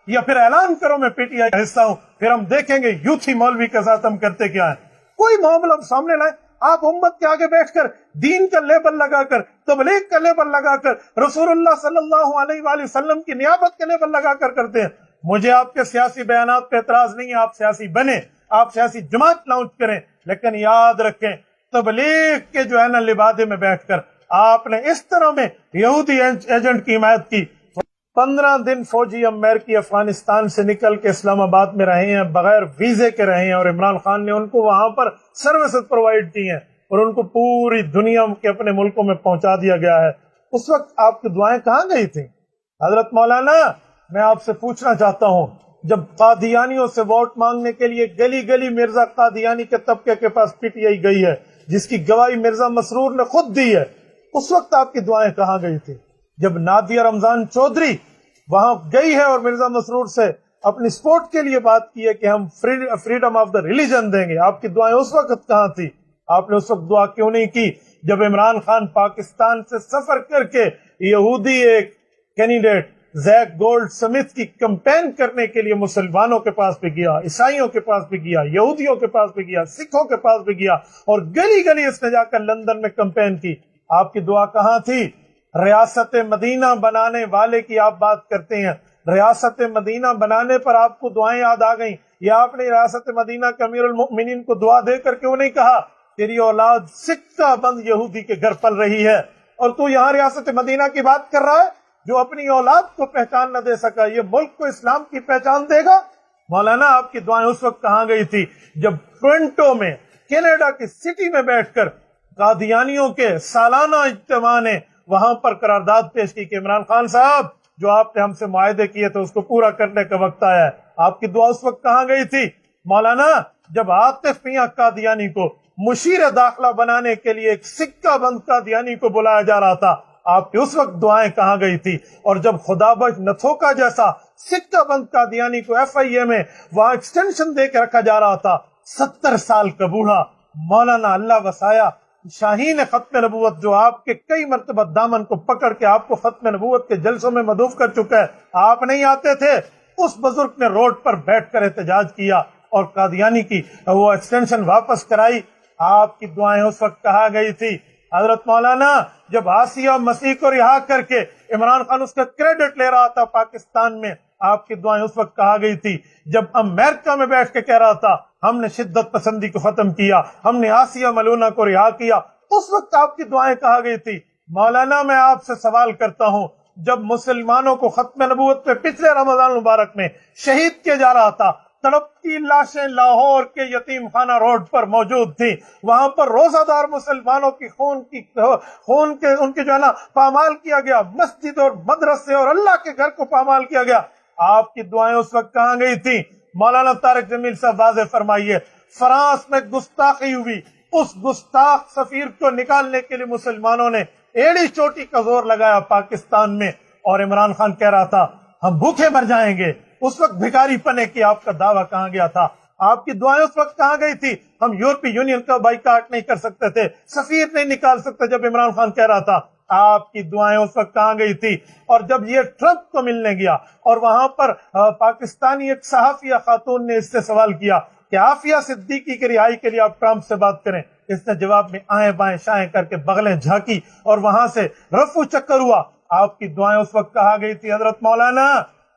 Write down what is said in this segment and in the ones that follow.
یا پھر اعلان کرو میں پی ٹی آئی کا حصہ ہوں، پھر ہم دیکھیں گے یوتھی مولوی کے ساتھ ہم کرتے کیا ہیں۔ کوئی معاملہ ہم سامنے لائیں، آپ امت کے آگے بیٹھ کر دین کا لیبل لگا کر، تبلیغ کا لیبل لگا کر، رسول اللہ صلی اللہ علیہ وآلہ وسلم کی نیابت کا لیبل لگا کر کرتے ہیں۔ مجھے آپ کے سیاسی بیانات پہ اعتراض نہیں ہے، آپ سیاسی بنے، آپ سیاسی جماعت لانچ کریں، لیکن یاد رکھیں تبلیغ کے جو ہے نا لبادے میں بیٹھ کر آپ نے اس طرح میں یہودی ایجنٹ کی حمایت کی۔ 15 دن فوجی امریکی افغانستان سے نکل کے اسلام آباد میں رہے ہیں، بغیر ویزے کے رہے ہیں، اور عمران خان نے ان کو وہاں پر سروسز پرووائڈ کی ہیں اور ان کو پوری دنیا کے اپنے ملکوں میں پہنچا دیا گیا ہے۔ اس وقت آپ کی دعائیں کہاں گئی تھیں؟ حضرت مولانا میں آپ سے پوچھنا چاہتا ہوں، جب قادیانیوں سے ووٹ مانگنے کے لیے گلی گلی مرزا قادیانی کے طبقے کے پاس پی ٹی آئی گئی ہے، جس کی گواہی مرزا مسرور نے خود دی ہے، اس وقت آپ کی دعائیں کہاں گئی تھی؟ جب نادیہ رمضان چودھری وہاں گئی ہے اور مرزا مسرور سے اپنی سپورٹ کے لیے بات کی ہے کہ ہم فریڈم آف دا ریلیجن دیں گے، آپ کی دعائیں اس وقت کہاں تھی؟ آپ نے اس وقت دعا کیوں نہیں کی جب عمران خان پاکستان سے سفر کر کے یہودی ایک کینڈیڈیٹ زیک گولڈ سمتھ کی کمپین کرنے کے لیے مسلمانوں کے پاس بھی گیا، عیسائیوں کے پاس بھی گیا، یہودیوں کے پاس بھی گیا، سکھوں کے پاس بھی گیا، اور گلی گلی اس نے جا کر لندن میں کمپین کی؟ آپ کی دعا کہاں تھی؟ ریاست مدینہ بنانے والے کی آپ بات کرتے ہیں، ریاست مدینہ بنانے پر آپ کو دعائیں یاد آ گئیں، یا آپ نے ریاست مدینہ کے امیر المؤمنین کو دعا دے کر کیوں نہیں کہا تیری اولاد سکہ بند یہودی کے گھر پل رہی ہے، اور تو یہاں ریاست مدینہ کی بات کر رہا ہے جو اپنی اولاد کو پہچان نہ دے سکا، یہ ملک کو اسلام کی پہچان دے گا؟ مولانا آپ کی دعائیں اس وقت کہاں گئی تھی جب ٹورنٹو میں کینیڈا کی سٹی میں بیٹھ کر قادیانیوں کے سالانہ اجتماع نے وہاں پر قرارداد پیش کی کہ عمران خان صاحب جو آپ نے ہم سے معاہدے کیے تھے اس کو پورا کرنے کا وقت آیا ہے؟ آپ کی دعا اس وقت کہاں گئی تھی؟ مولانا جب عاطف میاں قادیانی کو مشیر داخلہ بنانے کے لیے ایک سکہ بند قادیانی کو بلایا جا رہا تھا، آپ کی اس وقت دعائیں کہاں گئی تھی؟ اور جب خدا بخش نتھوکا جیسا سکہ بند قادیانی کو ایف آئی اے میں وہاں ایکسٹینشن دے کے رکھا جا رہا تھا، 70 سال کا بوڑھا مولانا اللہ وسایا شاہین ختم نبوت جو آپ کے کئی مرتبہ دامن کو پکڑ کے آپ کو ختم نبوت کے جلسوں میں مدعو کر چکا ہے، آپ نہیں آتے تھے، اس بزرگ نے روڈ پر بیٹھ کر احتجاج کیا اور قادیانی کی وہ ایکسٹینشن واپس کرائی۔ آپ کی دعائیں اس وقت کہاں گئی تھی؟ حضرت مولانا جب آسیہ مسیح کو رہا کر کے عمران خان اس کا کریڈٹ لے رہا تھا پاکستان میں، آپ کی دعائیں اس وقت کہاں گئی تھی؟ جب امریکہ میں بیٹھ کے کہہ رہا تھا ہم نے شدت پسندی کو ختم کیا، ہم نے آسیہ ملونہ کو رہا کیا، اس وقت آپ کی دعائیں کہاں گئی تھی؟ مولانا میں آپ سے سوال کرتا ہوں، جب مسلمانوں کو ختم نبوت پہ پچھلے رمضان مبارک میں شہید کیا جا رہا تھا، تڑپتی لاشیں لاہور کے یتیم خانہ روڈ پر موجود تھی، وہاں پر روزہ دار مسلمانوں کی خون کے ان کے جو ہے نا پامال کیا گیا، مسجد اور مدرسے اور اللہ کے گھر کو پامال کیا گیا، آپ کی دعائیں اس وقت کہاں گئی تھی؟ مولانا طارق جمیل صاحب واضح فرمائیے، فرانس میں گستاخی ہوئی، اس گستاخ سفیر کو نکالنے کے لیے مسلمانوں نے ایڑی چوٹی کا زور لگایا پاکستان میں، اور عمران خان کہہ رہا تھا ہم بھوکے مر جائیں گے، اس وقت بھکاری پنے کی آپ کا دعویٰ کہاں گیا تھا؟ آپ کی دعائیں اس وقت کہاں گئی تھی؟ ہم یورپی یونین کا بائیکاٹ نہیں کر سکتے تھے، سفیر نہیں نکال سکتے جب عمران خان کہہ رہا تھا، آپ کی دعائیں اس وقت کہاں گئی تھی؟ اور جب یہ ٹرمپ کو ملنے گیا اور وہاں پر پاکستانی ایک صحافیہ خاتون نے اس سے سوال کیا کہ عافیہ صدیقی کی رہائی کے لیے آپ ٹرمپ سے بات کریں، اس نے جواب میں آئیں بائیں شائیں کر کے بغلیں جھانکی اور وہاں سے رفو چکر ہوا۔ آپ کی دعائیں اس وقت کہاں گئی تھی؟ حضرت مولانا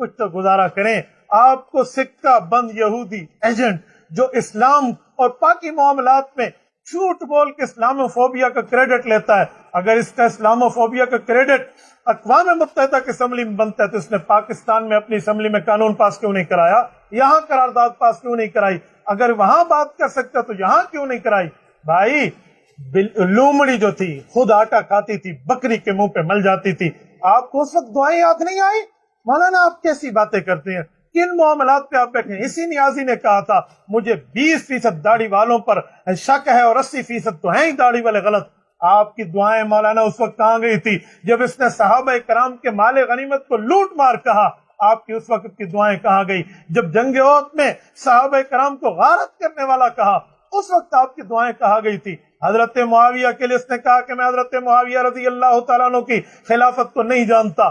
کچھ تو گزارا کریں، آپ کو سکہ بند یہودی ایجنٹ جو اسلام اور پاکی معاملات میں جھوٹ بول کے اسلاموفوبیا کا کریڈٹ لیتا ہے، اگر اس کا اسلاموفوبیا کا کریڈٹ اقوام متحدہ کی اسمبلی میں بنتا ہے تو اس نے پاکستان میں اپنی اسمبلی میں قانون پاس کیوں نہیں کرایا؟ یہاں قرارداد پاس کیوں نہیں کرائی؟ اگر وہاں بات کر سکتا تو یہاں کیوں نہیں کرائی؟ بھائی لومڑی جو تھی خود آٹا کھاتی تھی، بکری کے منہ پہ مل جاتی تھی، آپ کو اس وقت دعائیں یاد نہیں آئی؟ مولانا آپ کیسی باتیں کرتے ہیں؟ کن معاملات پہ آپ بیٹھے ہیں؟ اسی نیازی نے کہا تھا مجھے 20% داڑھی والوں پر شک ہے اور 80% تو ہیں ہی داڑھی والے غلط۔ آپ کی دعائیں مولانا اس وقت کہاں گئی تھی جب اس نے صحابہ کرام کے مال غنیمت کو لوٹ مار کہا؟ آپ کی اس وقت کی دعائیں کہاں گئی جب جنگ احد میں صحابہ کرام کو غارت کرنے والا کہا؟ اس وقت آپ کی دعائیں کہاں گئی تھی؟ حضرت معاویہ کے لیے اس نے کہا کہ میں حضرت معاویہ رضی اللہ تعالیٰ عنہ کی خلافت کو نہیں جانتا،